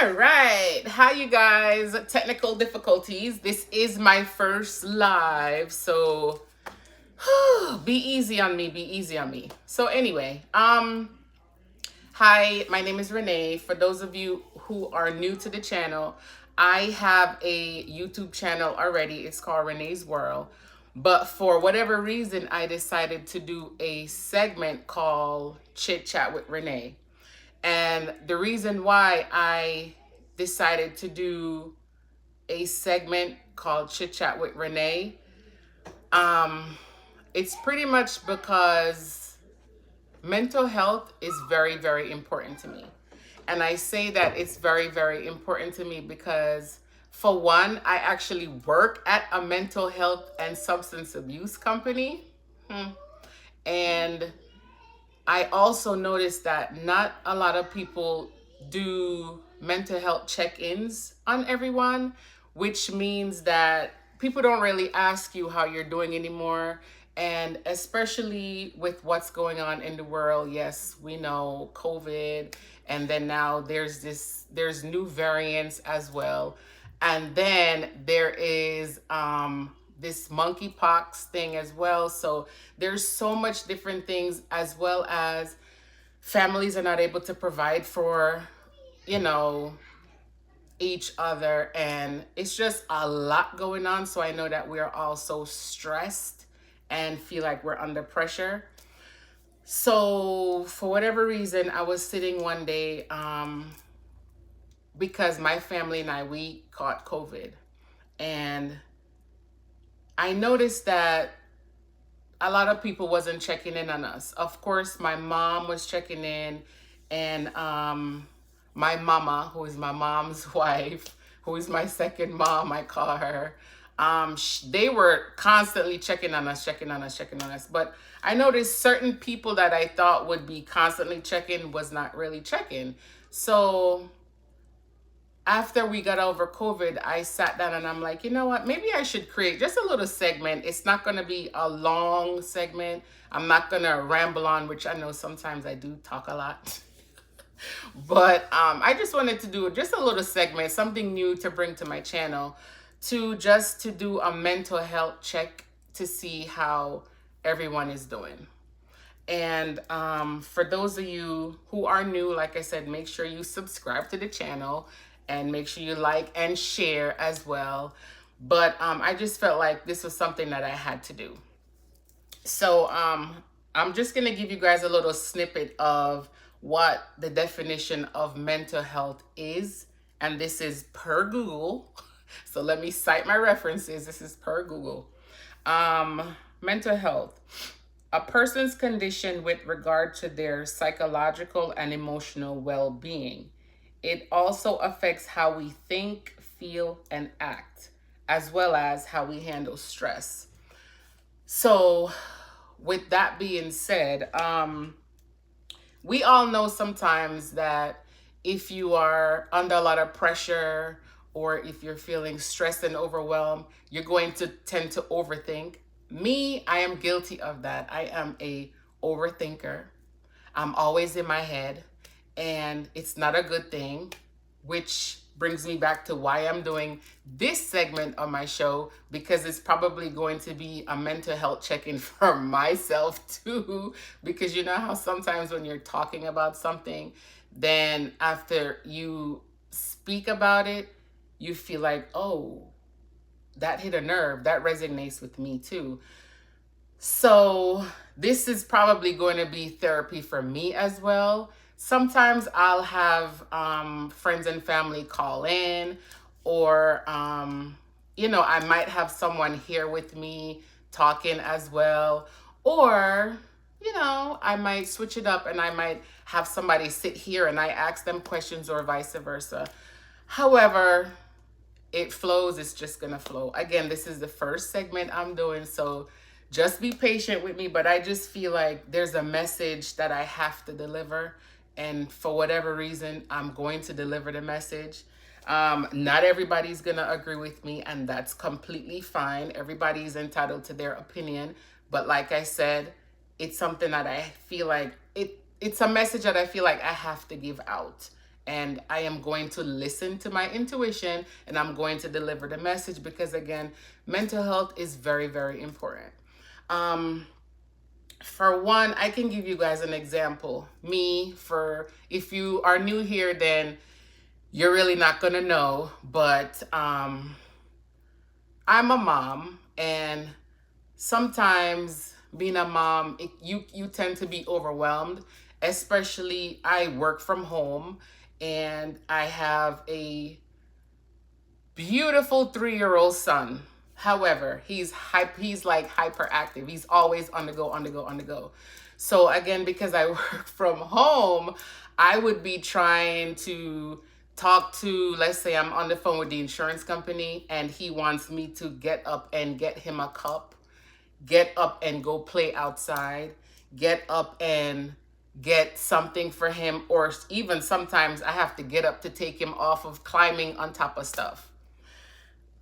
All right. How you guys? Technical difficulties. This is my first live, so be easy on me, be easy on me. So anyway, hi, my name is Renee. For those of you who are new to the channel, I have a YouTube channel already. It's called Renee's World. But for whatever reason, I decided to do a segment called Chit Chat with Renee. And the reason why I decided to do a segment called Chit Chat with Renee, it's pretty much because mental health is very, very important to me. And I say that it's very, very important to me because, for one, I actually work at a mental health and substance abuse company. And I also noticed that not a lot of people do mental health check-ins on everyone, which means that people don't really ask you how you're doing anymore. And especially with what's going on in the world, yes, we know COVID, and then now there's new variants as well. And then there is this monkeypox thing as well. So there's so much different things, as well as families are not able to provide for, you know, each other. And it's just a lot going on. So I know that we're all so stressed and feel like we're under pressure. So for whatever reason, I was sitting one day because my family and we caught COVID. And I noticed that a lot of people wasn't checking in on us. Of course, my mom was checking in, and my mama, who is my mom's wife, who is my second mom, I call her. They were constantly checking on us, checking on us, checking on us. But I noticed certain people that I thought would be constantly checking was not really checking. So after we got over COVID, I sat down and I'm like, you know what? Maybe I should create just a little segment. It's not going to be a long segment. I'm not going to ramble on, which I know sometimes I do talk a lot. But I just wanted to do just a little segment, something new to bring to my channel, to do a mental health check to see how everyone is doing. And for those of you who are new, like I said, make sure you subscribe to the channel and make sure you like and share as well. But I just felt like this was something that I had to do. So I'm just going to give you guys a little snippet of what the definition of mental health is. And this is per Google. So let me cite my references. This is per Google. Mental health: a person's condition with regard to their psychological and emotional well-being. It also affects how we think, feel, and act, as well as how we handle stress. So with that being said, we all know sometimes that if you are under a lot of pressure, or if you're feeling stressed and overwhelmed, you're going to tend to overthink. Me, I am guilty of that. I am a overthinker. I'm always in my head, and it's not a good thing, which brings me back to why I'm doing this segment of my show, because it's probably going to be a mental health check-in for myself too, because you know how sometimes when you're talking about something, then after you speak about it, you feel like, oh, that hit a nerve, that resonates with me too. So this is probably going to be therapy for me as well. Sometimes I'll have friends and family call in, or, I might have someone here with me talking as well. Or, I might switch it up and I might have somebody sit here and I ask them questions, or vice versa. However it flows, it's just gonna flow. Again, this is the first segment I'm doing, so just be patient with me. But I just feel like there's a message that I have to deliver, and for whatever reason, I'm going to deliver the message. Not everybody's gonna agree with me, and that's completely fine. Everybody's entitled to their opinion. But like I said, it's something that I feel like it's a message that I feel like I have to give out. and I am going to listen to my intuition, and I'm going to deliver the message, because again, mental health is very, very important. Um, for one, I can give you guys an example. Me, for if you are new here, then you're really not gonna know, but I'm a mom, and sometimes being a mom, you tend to be overwhelmed. Especially, I work from home, and I have a beautiful 3-year-old son. However, he's like hyperactive. He's always on the go, on the go, on the go. So again, because I work from home, I would be trying to talk to, let's say I'm on the phone with the insurance company, and he wants me to get up and get him a cup, get up and go play outside, get up and get something for him, or even sometimes I have to get up to take him off of climbing on top of stuff.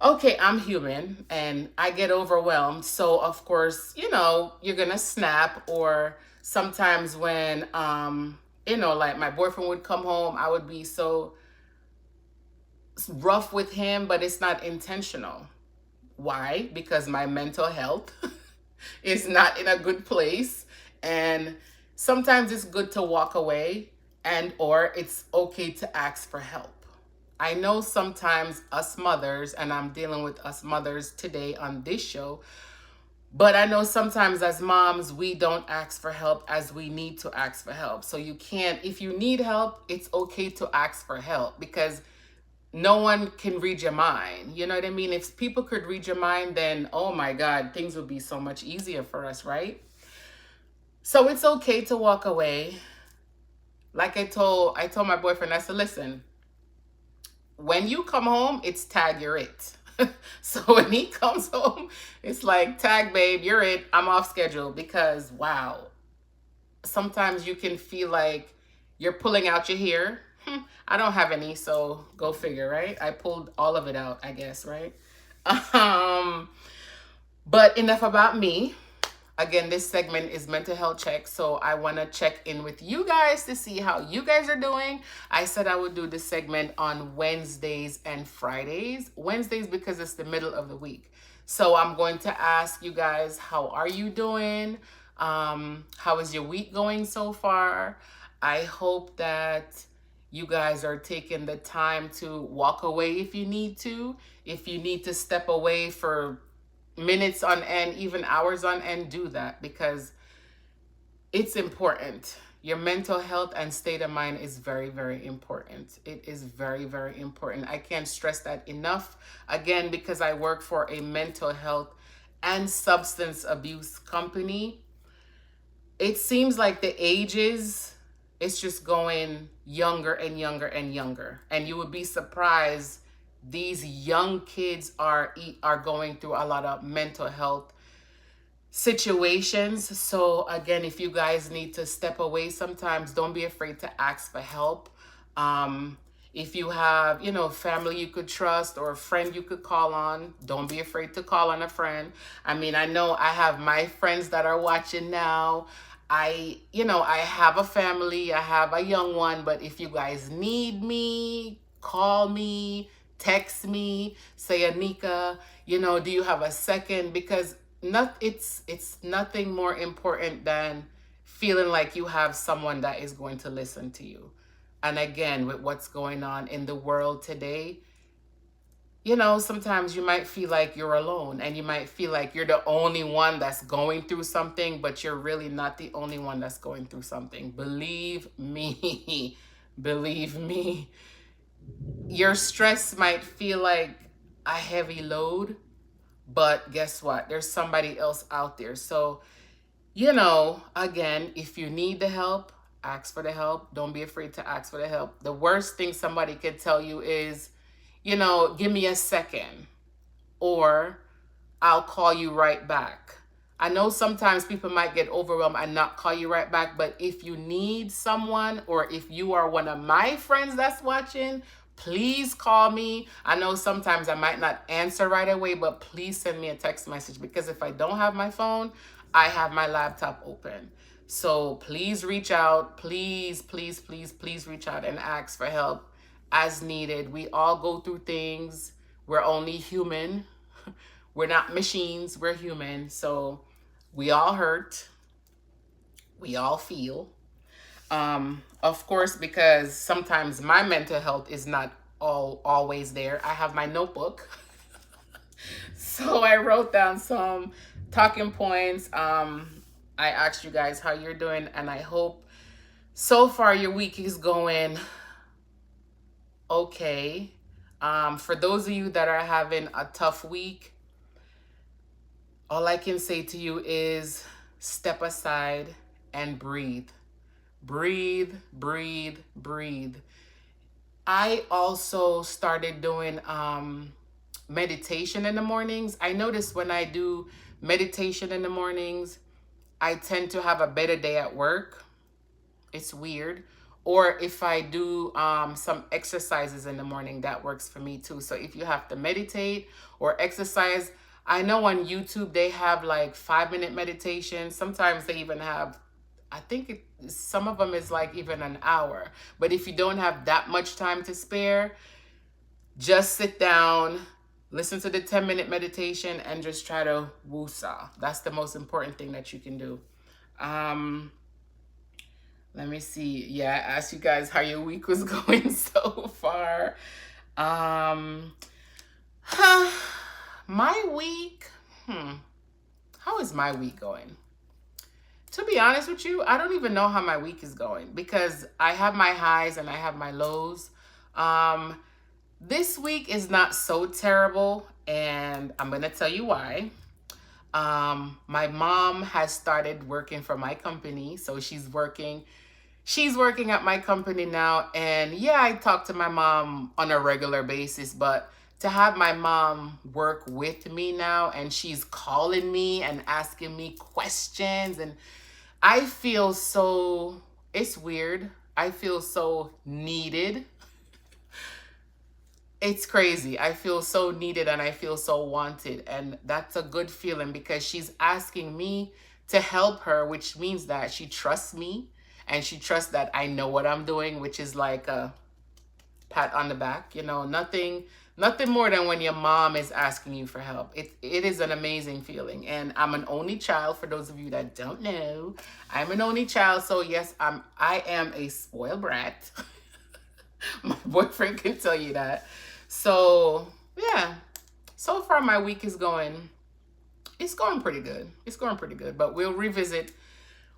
Okay, I'm human and I get overwhelmed. So of course, you're gonna snap. Or sometimes when like my boyfriend would come home, I would be so rough with him, but it's not intentional. Why? Because my mental health is not in a good place. And sometimes it's good to walk away, and or it's okay to ask for help. I know sometimes us mothers, and I'm dealing with us mothers today on this show, but I know sometimes as moms, we don't ask for help as we need to ask for help. So you can't, if you need help, it's okay to ask for help, because no one can read your mind. You know what I mean? If people could read your mind, then oh my God, things would be so much easier for us, right? So it's okay to walk away. Like I told my boyfriend, I said, listen, when you come home, it's tag, you're it. So when he comes home, it's like, tag, babe, you're it. I'm off schedule. Because wow, sometimes you can feel like you're pulling out your hair. I don't have any, so go figure, right? I pulled all of it out, I guess, right? But enough about me. Again, this segment is mental health check, so I want to check in with you guys to see how you guys are doing. I said I would do this segment on Wednesdays and Fridays. Wednesdays because it's the middle of the week. So I'm going to ask you guys, how are you doing? How is your week going so far? I hope that you guys are taking the time to walk away if you need to. If you need to step away for minutes on end, even hours on end, do that, because it's important. Your mental health and state of mind is very, very important. It is very, very important. I can't stress that enough. Again, because I work for a mental health and substance abuse company, it seems like the ages, it's just going younger and younger and younger. And you would be surprised, these young kids are going through a lot of mental health situations. So again, if you guys need to step away sometimes, don't be afraid to ask for help. If you have, family you could trust or a friend you could call on, don't be afraid to call on a friend. I mean, I know I have my friends that are watching now. I have a family, I have a young one, but if you guys need me, call me, text me, say, Anika, do you have a second? Because it's nothing more important than feeling like you have someone that is going to listen to you. And again, with what's going on in the world today, sometimes you might feel like you're alone, and you might feel like you're the only one that's going through something, but you're really not the only one that's going through something. Believe me, believe me. Your stress might feel like a heavy load, but guess what? There's somebody else out there. So, again, if you need the help, ask for the help. Don't be afraid to ask for the help. The worst thing somebody could tell you is, give me a second, or I'll call you right back. I know sometimes people might get overwhelmed and not call you right back, but if you need someone, or if you are one of my friends that's watching, please call me. I know sometimes I might not answer right away, but please send me a text message, because if I don't have my phone, I have my laptop open. So please reach out. Please, please, please, please reach out and ask for help as needed. We all go through things. We're only human. We're not machines. We're human. So we all hurt. We all feel. Of course, because sometimes my mental health is not always there. I have my notebook. So I wrote down some talking points. I asked you guys how you're doing, and I hope so far your week is going okay. For those of you that are having a tough week, all I can say to you is step aside and breathe. Breathe, breathe, breathe. I also started doing meditation in the mornings. I notice when I do meditation in the mornings, I tend to have a better day at work. It's weird. Or if I do some exercises in the morning, that works for me too. So if you have to meditate or exercise, I know on YouTube they have like 5-minute meditation. Sometimes they even have, I think some of them is like even an hour. But if you don't have that much time to spare, just sit down, listen to the 10-minute meditation, and just try to woosah. That's the most important thing that you can do. Let me see. Yeah, I asked you guys how your week was going so far. Um, my week, how is my week going? To be honest with you, I don't even know how my week is going because I have my highs and I have my lows. This week is not so terrible, and I'm going to tell you why. My mom has started working for my company, so she's working at my company now. And yeah, I talk to my mom on a regular basis, but to have my mom work with me now and she's calling me and asking me questions, and I feel so, it's weird. I feel so needed. It's crazy. I feel so needed and I feel so wanted. And that's a good feeling because she's asking me to help her, which means that she trusts me and she trusts that I know what I'm doing, which is like a pat on the back. You know, nothing more than when your mom is asking you for help. It is an amazing feeling. And I'm an only child, for those of you that don't know. I'm an only child, so yes, I am a spoiled brat. My boyfriend can tell you that. So yeah, so far my week is going, it's going pretty good. It's going pretty good, but we'll revisit.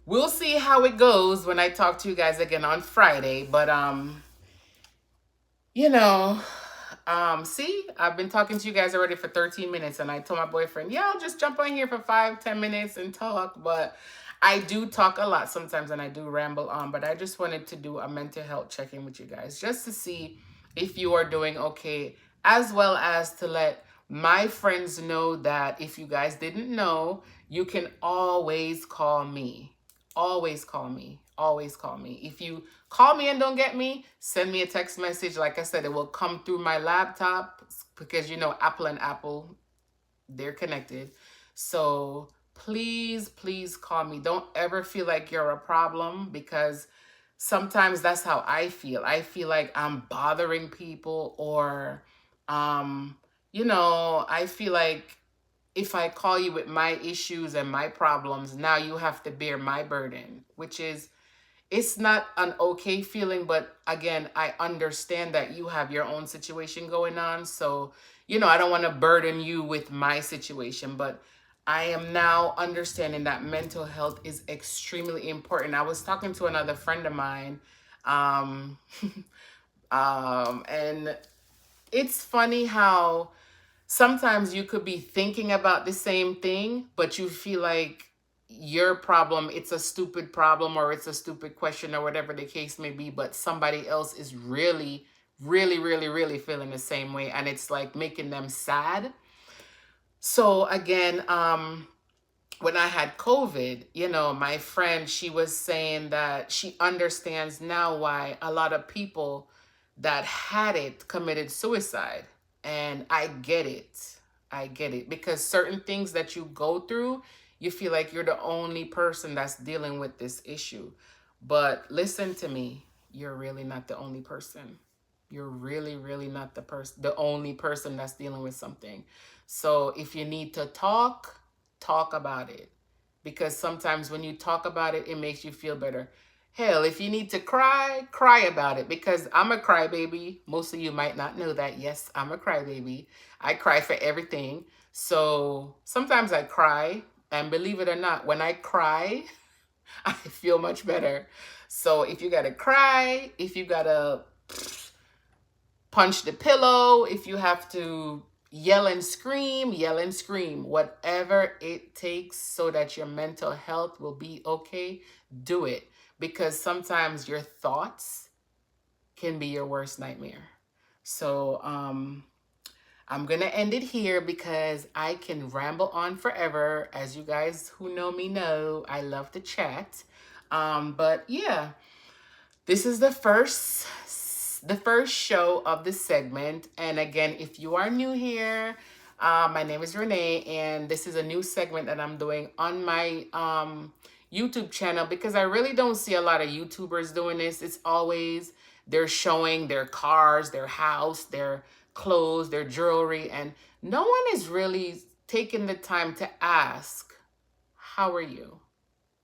We'll see how it goes when I talk to you guys again on Friday. But you know, see, I've been talking to you guys already for 13 minutes, and I told my boyfriend, yeah, I'll just jump on here for 5-10 minutes and talk. But I do talk a lot sometimes and I do ramble on, but I just wanted to do a mental health check-in with you guys just to see if you are doing okay, as well as to let my friends know that if you guys didn't know, you can always call me. Always call me. Always call me. If you call me and don't get me, send me a text message. Like I said, it will come through my laptop because you know Apple and Apple, they're connected. So please, please call me. Don't ever feel like you're a problem because sometimes that's how I feel. I feel like I'm bothering people or, I feel like if I call you with my issues and my problems, now you have to bear my burden, which is, it's not an okay feeling, but again, I understand that you have your own situation going on. So, I don't want to burden you with my situation, but I am now understanding that mental health is extremely important. I was talking to another friend of mine, um, and it's funny how sometimes you could be thinking about the same thing, but you feel like your problem, it's a stupid problem or it's a stupid question or whatever the case may be, but somebody else is really, really, really, really feeling the same way. And it's like making them sad. So again, when I had COVID, my friend, she was saying that she understands now why a lot of people that had it committed suicide. And I get it. I get it because certain things that you go through, You feel like you're the only person that's dealing with this issue. But listen to me, you're really not the only person. You're really, really not the only person that's dealing with something. So if you need to talk, talk about it. Because sometimes when you talk about it, it makes you feel better. Hell, if you need to cry, cry about it. Because I'm a crybaby. Most of you might not know that. Yes, I'm a crybaby. I cry for everything. So sometimes I cry. And believe it or not, when I cry, I feel much better. So if you gotta cry, if you gotta punch the pillow, if you have to yell and scream, whatever it takes so that your mental health will be okay, do it. Because sometimes your thoughts can be your worst nightmare. So, I'm gonna end it here because I can ramble on forever. As you guys who know me know, I love to chat. But yeah, this is the first show of this segment. And again, if you are new here, my name is Renee, and this is a new segment that I'm doing on my YouTube channel because I really don't see a lot of YouTubers doing this. It's always they're showing their cars, their house, their clothes, their jewelry, and no one is really taking the time to ask, how are you?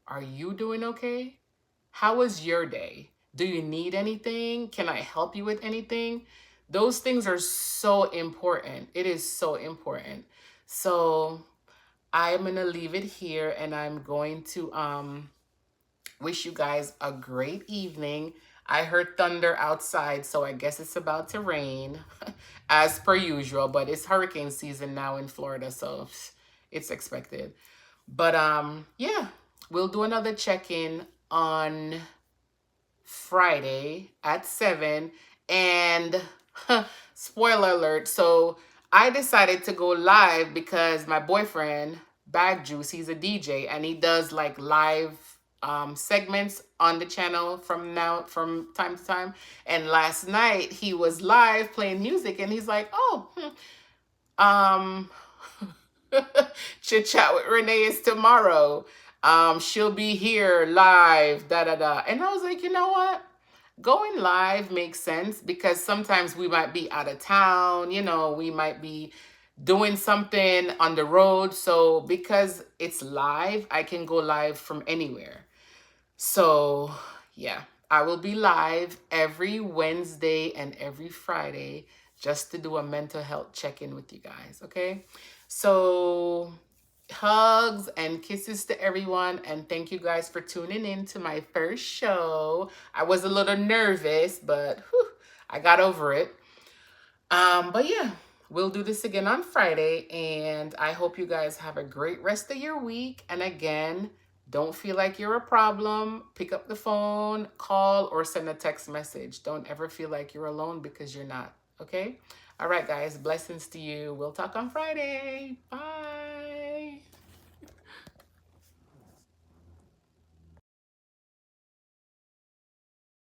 Are you doing okay? How was your day? Do you need anything? Can I help you with anything? Those things are so important. It is so important. So I'm going to leave it here, and I'm going to wish you guys a great evening. I heard thunder outside, so I guess it's about to rain as per usual, but it's hurricane season now in Florida, so it's expected. But yeah, we'll do another check-in on Friday at 7. And spoiler alert, so I decided to go live because my boyfriend, Bag Juice, he's a DJ and he does like live segments on the channel from time to time. And last night he was live playing music and he's like, oh, um, chit chat with Renee is tomorrow. She'll be here live, da da da. And I was like, you know what? Going live makes sense because sometimes we might be out of town, we might be doing something on the road. So because it's live, I can go live from anywhere. So, yeah, I will be live every Wednesday and every Friday just to do a mental health check-in with you guys, okay? So, hugs and kisses to everyone, and thank you guys for tuning in to my first show. I was a little nervous, but whew, I got over it. But yeah, we'll do this again on Friday, and I hope you guys have a great rest of your week. And again, don't feel like you're a problem. Pick up the phone, call, or send a text message. Don't ever feel like you're alone because you're not, okay? All right, guys, blessings to you. We'll talk on Friday. Bye.